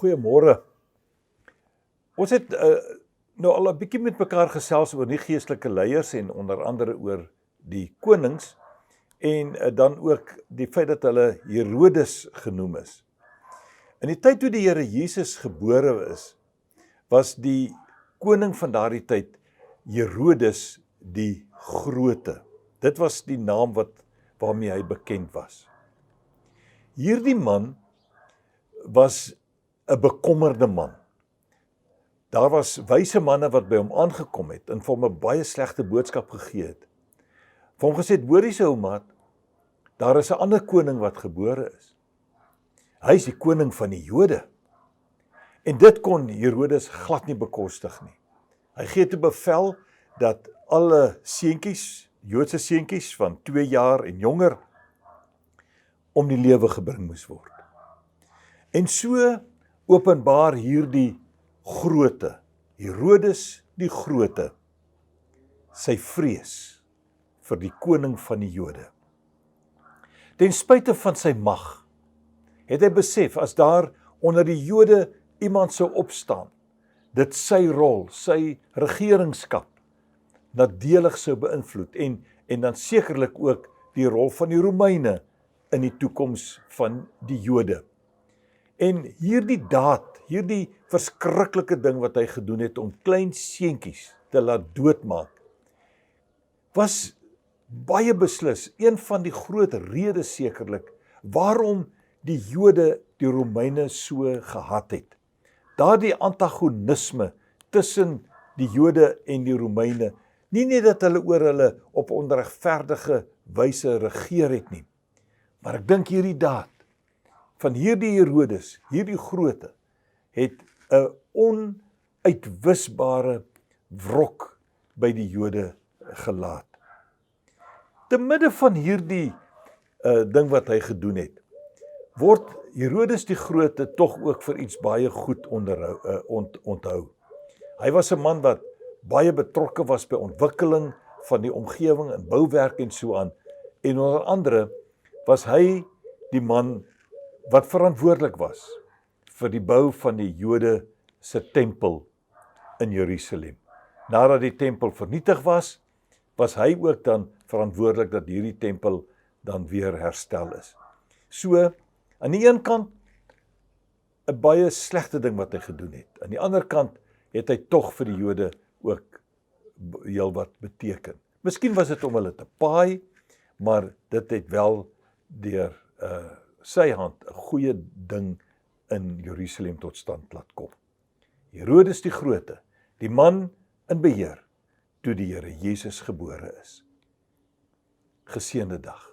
Goeiemôre. Ons het nou al 'n bietjie met mekaar gesels oor die geestelike leiers en onder andere oor die konings en dan ook die feit dat hulle Herodes genoem is. In die tyd toe die Here Jesus gebore is, was die koning van daardie tyd Herodes die Grote. Dit was die naam waarmee hy bekend was. Hierdie man was 'n bekommerde man. Daar was wyse manne wat by hom aangekom het en vir hom 'n baie slegte boodskap gegee het. Vir hom gesê het, hoorie se ou maat, daar is 'n ander koning wat gebore is. Hy is die koning van die Jode. En dit kon Herodes glad nie bekostig nie. Hy gee toe bevel dat alle seentjies, Joodse seentjies van 2 jaar en jonger, om die lewe gebring moes word. En so openbaar hierdie Grote, Herodes die Grote, sy vrees vir die koning van die Jode. Ten spyte van sy mag, het hy besef, as daar onder die Jode iemand sou opstaan, dit sy rol, sy regeringskap, nadelig sou beïnvloed en dan sekerlik ook die rol van die Romeine in die toekoms van die Jode. En hierdie daad, hierdie verskriklike ding wat hy gedoen het om klein seentjies te laat doodmaak, was baie beslis een van die groot redes sekerlik waarom die Jode die Romeine so gehat het. Daardie antagonisme tussen die Jode en die Romeine, nie net dat hulle oor hulle op onregverdige wyse regeer het nie, maar ek dink hierdie daad van hierdie Herodes, hierdie Grote, het 'n onuitwisbare wrok by die Jode gelaat. Te midde van hierdie ding wat hy gedoen het, word Herodes die Grote tog ook vir iets baie goed onthou. Hy was 'n man wat baie betrokke was by ontwikkeling van die omgewing en bouwerk en so aan. En onder andere was hy die man wat verantwoordelik was vir die bou van die Jode se tempel in Jerusalem. Nadat die tempel vernietig was, was hy ook dan verantwoordelik dat hierdie tempel dan weer herstel is. So, aan die een kant 'n baie slegte ding wat hy gedoen het. Aan die ander kant het hy tog vir die Jode ook heel wat beteken. Miskien was dit om hulle te paai, maar dit het wel deur sy hand 'n goeie ding in Jerusalem tot stand laat kom. Herodes die Grote, die man in beheer toe die Here Jesus gebore is. Geseënde dag.